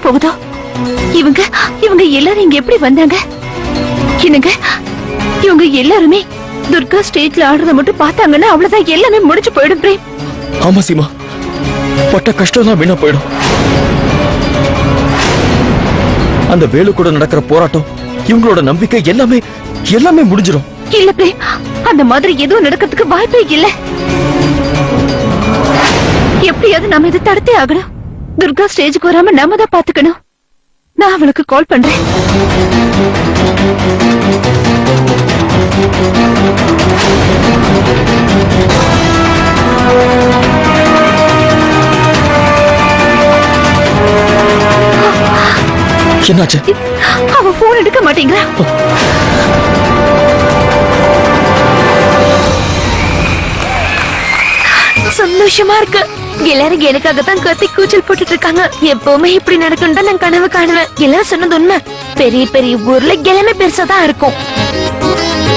போகுதோ. இவங்க இவங்க எல்லாரும் இங்க எப்படி வந்தாங்க? என்னங்க, இவங்க எல்லாருமே துர்கா ஸ்டேஜ்ல ஆடுறத மட்டும் பார்த்தாங்கன்னா அவ்வளவுதான், எல்லாமே முடிச்சு போயிடும் பிரேம். ஆமா சீமா, பட்ட கஷ்டம் தான் வீணா போயிடும். அந்த வேலு கூட நடக்கிற போராட்டம், இவங்களோட நம்பிக்கை எல்லாமே எல்லாமே முடிஞ்சிடும். இல்ல பிரேம், அந்த மாதிரி எதுவும் நடக்கிறதுக்கு வாய்ப்பே இல்ல. எப்படியாவது நாம இதை தடுத்தே ஆகணும். துர்கா ஸ்டேஜுக்கு வராம நாம தான் பாத்துக்கணும். நான் அவளுக்கு கால் பண்றேன். என்னாச்சு? அவ போன் எடுக்க மாட்டேங்கிறா. சந்தோஷமா இருக்கு. எல்லாரும் எனக்காகத்தான் கத்தி கூச்சல் போட்டுட்டு இருக்காங்க. எப்பவுமே இப்படி நடக்கும் தான் நான் கனவு காணுவேன். எல்லாரும் சொன்னது உண்மை. பெரிய பெரிய ஊர்ல எல்லாமே பெருசாதான் இருக்கும்.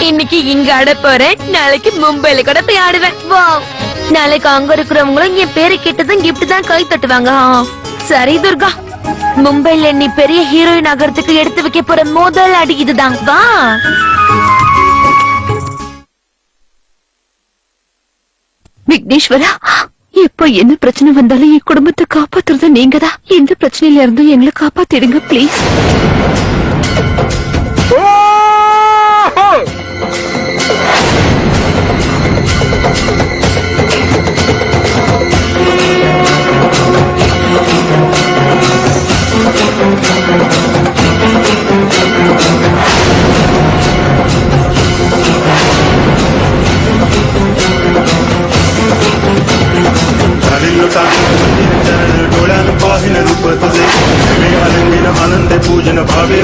இன்னைக்கு இங்க ஆட போறேன், நாளைக்கு மும்பைல கூட போய் ஆடுவேன். வாவ், நாளைக்கு அங்க இருக்கிறவங்களும் என் பேரை கேட்டதும் கிஃப்ட் தான் கை தட்டுவாங்க. சரி துர்கா, மும்பைல நீ பெரிய ஹீரோயின் ஆகிறதுக்கு எடுத்து வைக்க போற முதல் அடி இதுதான். வா. விக்னேஸ்வரா, எப்போ என்ன பிரச்சனை வந்தாலும் என் குடும்பத்தை காப்பாத்துறது நீங்கதான். எந்த பிரச்சனையில இருந்தும் எங்களை காப்பாத்திடுங்க பிளீஸ். आनंद पूजन भावे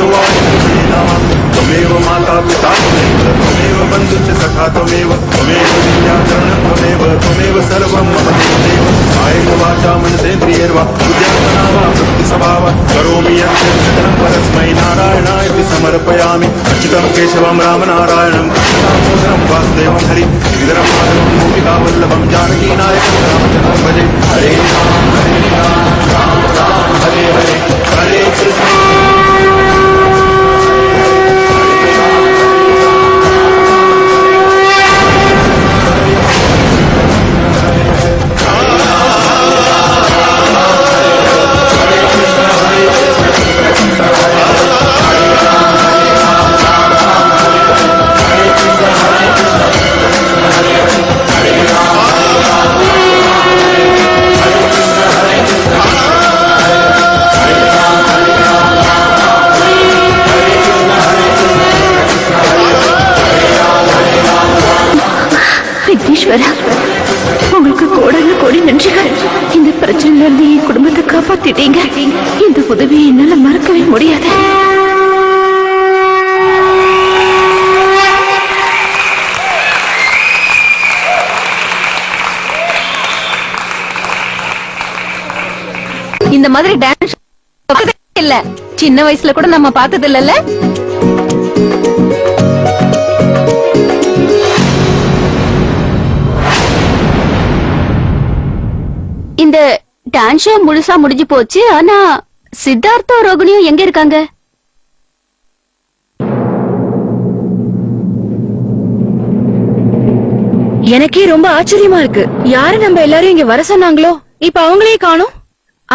त्वमेव माता पिता त्वमेव बंधुश्च सखा त्वमेव विद्याचरणं त्वमेव सर्वं मम देव कायेन वाचा मनसेन्द्रियैर्वा बुद्ध्यात्मना वा वृत्तिस्वभावा करोमि यत् सकलं परस्मै नारायणाय समर्पयामि अच्युतं केशवं रामनारायणं कृष्णदामोदरं वासुदेवं हरि श्रीधरं माधवं गोपिकावल्लभं जानकीनायकं रामचन्द्रं भजे. हरे राम राम राम हरे हरे हरे कृष्ण. விக்னேஸ்வரா, உங்களுக்கு கோடான கோடி நன்றிகள். இந்த பிரச்சனையில இருந்து என் குடும்பத்தை காப்பாத்திட்டீங்க. இந்த உதவியை என்னால மறக்கவே முடியாது. இந்த மாதிரி டான்ஸ் இல்ல, சின்ன வயசுல கூட நம்ம பார்த்தது இல்லல்ல. இந்த டான்ஸ் ஷோ முழுசா முடிஞ்சு போச்சு. ஆனா சித்தார்த்தா ரோகிணியும் எங்க இருக்காங்க? எனக்கே ரொம்ப ஆச்சரியமா இருக்கு. யாரு நம்ம எல்லாரும் இங்க வர சொன்னாங்களோ இப்ப அவங்களே காணோம்.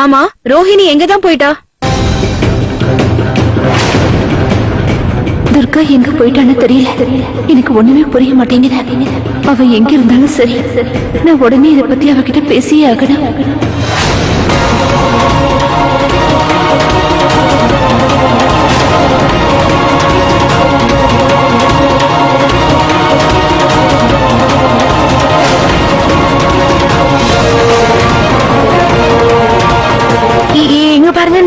ஆமா, ரோஹிணி எங்கதான் போயிட்டா? துர்கா எங்க போயிட்டான்னு தெரியல. எனக்கு ஒண்ணுமே புரிய மாட்டேங்குது. அவ எங்க இருந்தாலும் சரி, நான் உடனே இதை பத்தி அவகிட்ட பேசியே ஆகணும். இங்க பாருங்க,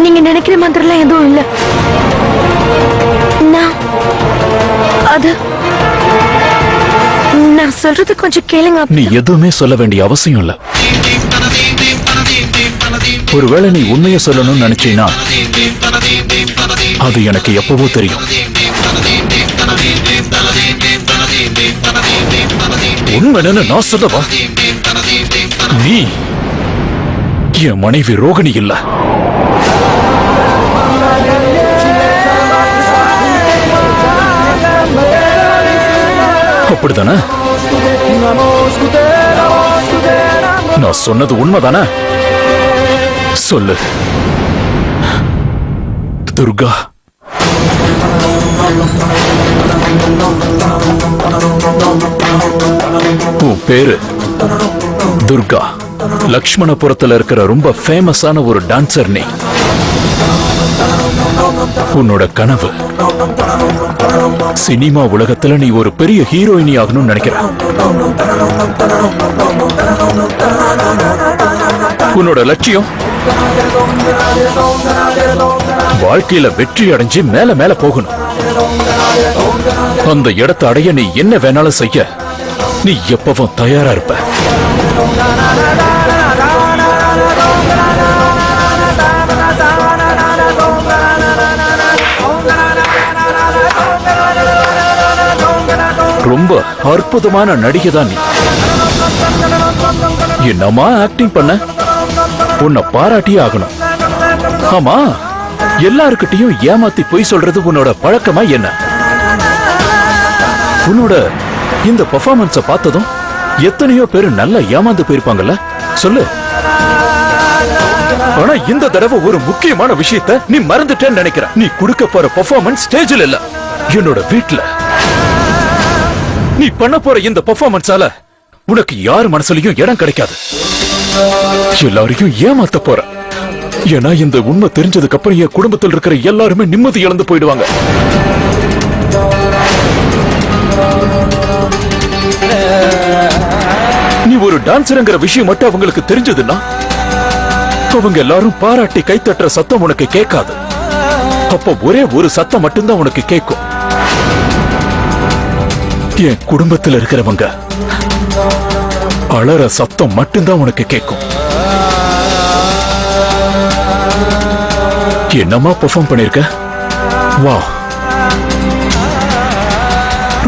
நீங்க நினைக்கிற மாதிரிலாம் எதுவும் இல்ல. நான் சொல்றது கொஞ்சம் கேளுங்க. நீ எதுவுமே சொல்ல வேண்டிய அவசியம் இல்ல. ஒருவேளை நீ உண்மையை சொல்லணும்னு நினைச்சீனா அது எனக்கு எப்பவோ தெரியும். உண்மைன்னு நான் சொல்லவா? நீ என் மனைவி ரோகிணி இல்ல. அப்படிதானே? நான் சொன்னது உண்மைதானே? சொல்லு துர்கா. உன் பேரு துர்கா. லக்ஷ்மணபுரத்துல இருக்கிற ரொம்ப ஃபேமஸான ஒரு டான்சர் நீ. உன்னோட கனவு சினிமா உலகத்துல நீ ஒரு பெரிய ஹீரோயினி ஆகணும்னு நினைக்கிற. உன்னோட லட்சியம் வாழ்க்கையில வெற்றி அடைஞ்சு மேல மேல போகணும். அந்த இடத்தை அடைய நீ என்ன வேணாலும் செய்ய நீ எப்பவும் தயாரா இருப்ப. ரொம்ப அற்புதமான நடிகை தான் நீ. என்னமா ஆக்டிங் பண்ண? உன்னை பாராட்டியே ஆகணும். ஆமா, எல்லாருக்கிட்டையும் ஏமாத்தி பொய் சொல்றது உன்னோட பழக்கமா என்ன? உன்னோட இந்த பெர்ஃபார்மன்ஸ பார்த்ததும் எத்தனையோ பேரு நல்லா ஏமாந்து போயிருப்பாங்கல்ல, சொல்லு. ஆனா இந்த தடவை ஒரு முக்கியமான விஷயத்தை நீ மறந்துட்டேன்னு நினைக்கிற. நீ கொடுக்க போற பெர்ஃபார்மன்ஸ் ஸ்டேஜில் இல்ல, என்னோட வீட்டுல. நீ பண்ண போற இந்த பெர்ஃபார்மன்ஸால உனக்கு யார் மனசுலயும் இடம் கிடைக்காது. எல்லாரையும் ஏமாத்த போற. ஏன்னா இந்த உண்மை தெரிஞ்சதுக்கு அப்புறம் என் குடும்பத்தில் இருக்கிற எல்லாருமே நிம்மதி இழந்து போயிடுவாங்க. நீ ஒரு டான்சர்ங்கிற விஷயம் மட்டும் அவங்களுக்கு தெரிஞ்சதுன்னா அவங்க எல்லாரும் பாராட்டி கைத்தட்டுற சத்தம் உனக்கு கேட்காது. அப்ப ஒரே ஒரு சத்தம் மட்டும்தான் உனக்கு கேட்கும். என் குடும்பத்தில் இருக்கிறவங்க அலற சத்தம் மட்டும்தான் உனக்கு கேட்கும். என்னமா பெர்ஃபார்ம் பண்ணிருக்க? வா.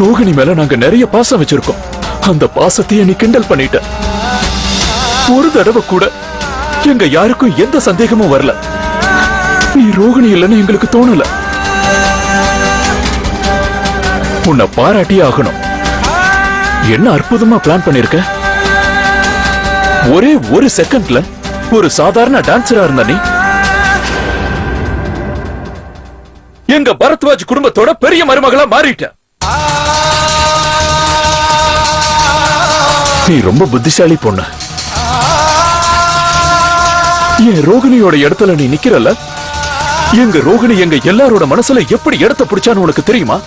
ரோகிணி மேல நாங்க நிறைய பாசம் வச்சிருக்கோம். அந்த பாசத்தையே நீ கிண்டல் பண்ணிட்ட. ஒரு தடவை கூட எங்க யாருக்கும் எந்த சந்தேகமும் வரல. நீ ரோகிணி இல்லைன்னு எங்களுக்கு தோணல. உன்னை பாராட்டி ஆகணும். என்ன அற்புதமா பிளான் பண்ணிருக்க. ஒரே ஒரு செகண்ட்ல ஒரு சாதாரண டான்சரா இருந்த நீ எங்க பரத்வாஜ் குடும்பத்தோட பெரிய மருமகளா மாறிட்ட. நீ ரொம்ப புத்திசாலி பொண்ணு. என் ரோகிணியோட இடத்துல நீ நிக்கிறல்ல, எங்க ரோகிணி எங்க எல்லாரோட மனசுல எப்படி இடத்த பிடிச்சான்னு உனக்கு தெரியுமா?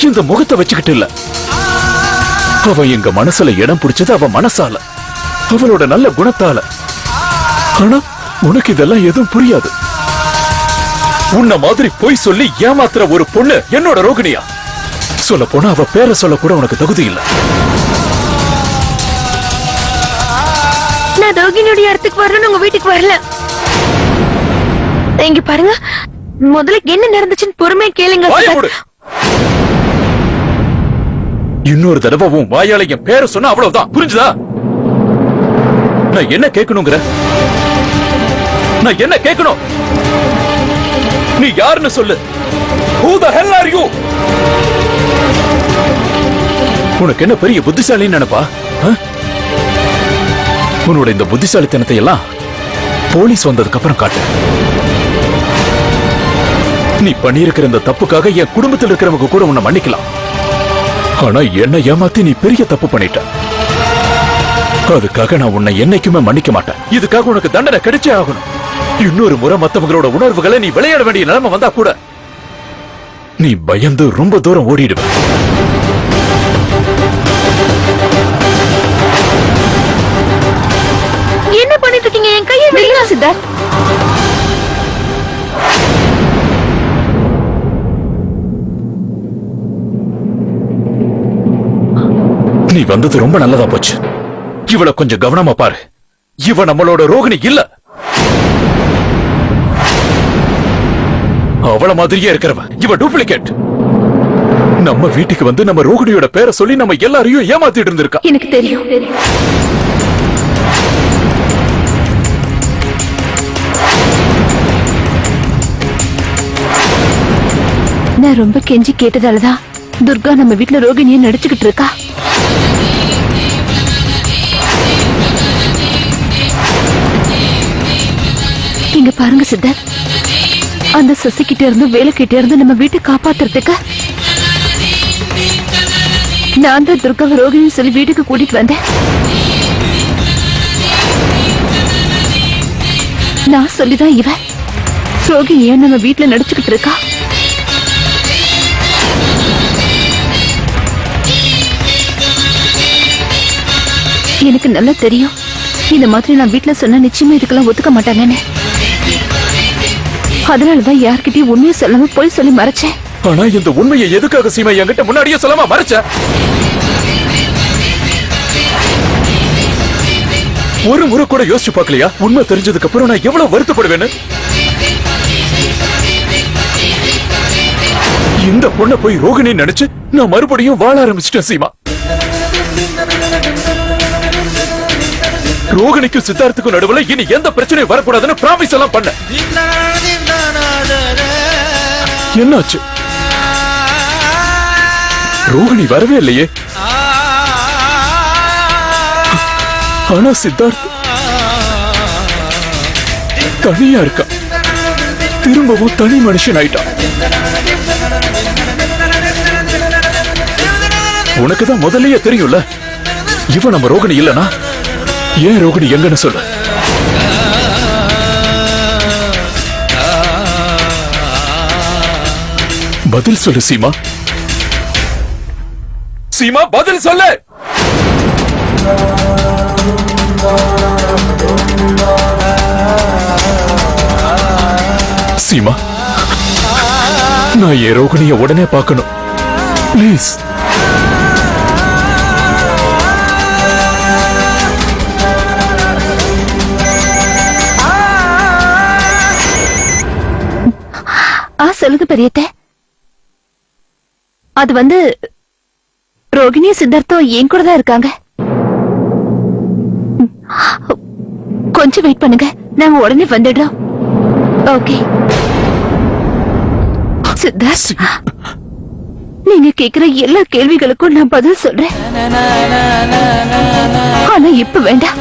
இந்த முகத்தை வச்சுக்கிட்டு இல்ல, அவ எங்க மனசுல இடம் பிடிச்சது அவ மனசால, அவளோட நல்ல குணத்தால. ஆனா உனக்கு இதெல்லாம் எதுவும் புரியாது. உன்ன மாதிரி பொய் சொல்லி ஏமாத்துற ஒரு பொண்ணு என்னோட ரோகிணியா? சொல்ல போனா அவ பேரை சொல்ல கூட உனக்கு தகுதி இல்ல. நான் ரோகிணியோட இடத்துக்கு வரணும், உங்க வீட்டுக்கு வரல. இங்க பாருங்க, முதல்ல என்ன நடந்துச்சுன்னு பொறுமையா கேளுங்க. இன்னொரு தடவை உன் வாயால என் பேரை சொன்னா அவ்வளவுதான், புரிஞ்சுதா? நான் என்ன கேட்கணுங்கிற? நான் என்ன கேட்கணும்? நீ யாருன்னு சொல்லு. Who the hell are you? உனக்கு என்ன பெரிய புத்திசாலின்னு நினைப்பா? உன்னோட இந்த புத்திசாலித்தனத்தை எல்லாம் போலீஸ் வந்ததுக்கு அப்புறம் காட்டு. நீ பண்ணியிருக்கிற இந்த தப்புக்காக என் குடும்பத்தில் இருக்கிறவங்க கூட உன்னை மன்னிக்கலாம். ஆனா என்ன ஏமாத்தி நீ பெரிய தப்பு பண்ணிட்ட. அதுக்காக நான் உன்னை என்னைக்குமே மன்னிக்க மாட்டேன். இதுக்காக உனக்கு தண்டனை கிடைச்சே ஆகணும். இன்னொரு முறை மத்தவங்களோட உணர்வுகளை நீ விளையாட வேண்டிய நிலைமை வந்தா கூட நீ பயந்து ரொம்ப தூரம் ஓடிடுவ. என்ன பண்ணிட்டு இருக்கீங்க? என் கையை விடுங்க சித்தார்த். நீ வந்தது ரொம்ப நல்லதா போச்சு. இவள கொஞ்சம் கவனமா பாரு. இவ நம்மளோட ரோகிணி இல்ல. அவள மாதிரியே இருக்கிறவ இவ டூப்ளிகேட். நம்ம வீட்டுக்கு வந்து நம்ம ரோகிணியோட பேரை சொல்லி நம்ம எல்லாரையும் ஏமாத்திட்டு இருந்திருக்கா. எனக்கு தெரியும். நான் ரொம்ப கெஞ்சி கேட்டதாலதான் துர்கா நம்ம வீட்ல ரோகிணியை நடிச்சுக்கிட்டு இருக்கா. இங்க பாருங்க சித்தர், அந்த சசி கிட்ட இருந்து வேலை கிட்ட இருந்து நம்ம வீட்டை காப்பாத்துறதுக்கு நான் தான் துர்காவை ரோகிணி சொல்லி வீட்டுக்கு கூட்டிட்டு வந்தேன். நான் சொல்லிதான் இவன் ரோகிணிய நம்ம வீட்டுல நடிச்சுக்கிட்டு இருக்கா. எனக்கு நல்லா தெரியும் இந்த மாதிரி நான் வீட்டுல சொன்ன நிச்சயமா இதுக்கெல்லாம் ஒத்துக்க மாட்டாங்கன்னு. அதனாலதான் யார்கிட்டயும் உண்மையை சொல்லாம போய் சொல்லி மறைச்சேன். ஆனா இந்த உண்மையை எதுக்காக சீமா என்கிட்ட முன்னாடியே சொல்லாம மறைச்ச? ஒரு முறை கூட யோசிச்சு பார்க்கலையா உண்மை தெரிஞ்சதுக்கு அப்புறம் நான் எவ்வளவு வருத்தப்படுவேன்னு? இந்த பொண்ணை போய் ரோகிணி நினைச்சு நான் மறுபடியும் வாழ ஆரம்பிச்சிட்டேன் சீமா. ரோகிணிக்கும் சித்தார்த்துக்கும் நடுவுல இனி எந்த பிரச்சனையும் வரக்கூடாதுன்னு பிராமிஸ் எல்லாம் பண்ண. என்னாச்சு? ரோகிணி வரவே இல்லையே. ஆனா சித்தார்த் தனியா இருக்கா. திரும்பவும் தனி மனுஷன் ஆயிட்டான். உனக்குதான் முதல்லயே தெரியும்ல இவன் நம்ம ரோகிணி இல்லனா ஏன் ரோகிணி எங்கன்னு சொல்லு. பதில் சொல்லு சீமா. சீமா பதில் சொல்லு. சீமா நான் என் ரோகிணிய உடனே பார்க்கணும் பிளீஸ். சொல்லுங்க பெரியத்த. அது வந்து ரோகிணி சித்தார்த்தம் என் கூட தான் இருக்காங்க. கொஞ்சம் வெயிட் பண்ணுங்க, நாங்க உடனே வந்துடுறோம். ஓகே சித்தார்த், நீங்க கேக்குற எல்லா கேள்விகளுக்கும் நான் பதில் சொல்றேன். ஆனா இப்ப வேண்டாம்,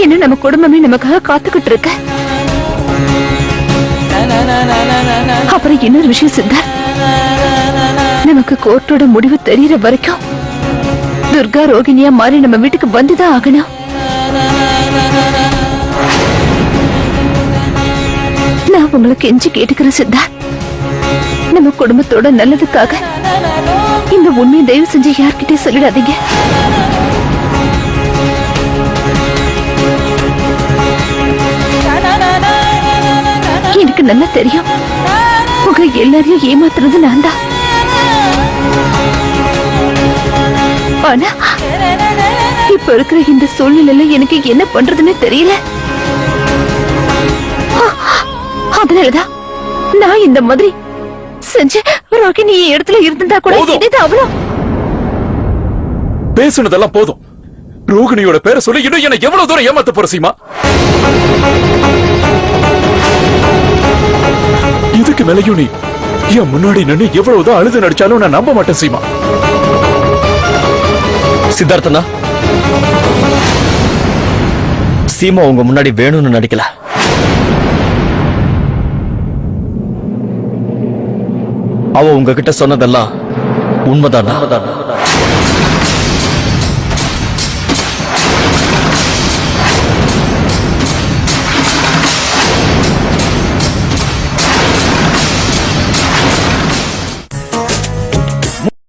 என்ன நம்ம குடும்பமே நமக்காக காத்துக்கிட்டு இருக்க. அப்புறம் இன்னொரு விஷயம் சித்தார்த், நமக்கு கோர்ட்டோட முடிவு தெரியற வரைக்கும் துர்கா ரோகிணியா மாறி நம்ம வீட்டுக்கு வந்துதான் ஆகணும். நான் உங்களுக்கு கெஞ்சி கேட்டுக்கிறேன் சித்தார்த், நம்ம குடும்பத்தோட நல்லதுக்காக இந்த உண்மையை தயவு செஞ்சு யார்கிட்டே சொல்லிடாதீங்க. எனக்கு நல்லா தெரியும் உங்க எல்லாரையும் ஏமாத்துறது நான் தான். ஆனா இப்ப இருக்கிற இந்த சூழ்நிலையில எனக்கு என்ன பண்றதுன்னு தெரியல. அதனாலதான் நான் இந்த மாதிரி செஞ்சு ரோகிணி இடத்துல இருந்தா கூட இதுதான் அவ்வளோ. பேசுனதெல்லாம் போதும். ரோகிணியோட பேரை சொல்லி இன்னும் என்ன எவ்வளவு தூரம் ஏமாத்த போற சீமா? இதுக்கு மேலையும் நீ என் முன்னாடி நின்னு எவ்வளவுதான் அழுது நடிச்சாலும் நான் நம்ப மாட்டேன் சீமா. சித்தார்த்தனா, சீமா உங்க முன்னாடி வேணும்னு நடிக்கல. அவ உங்ககிட்ட சொன்னதெல்லாம் உண்மைதானா?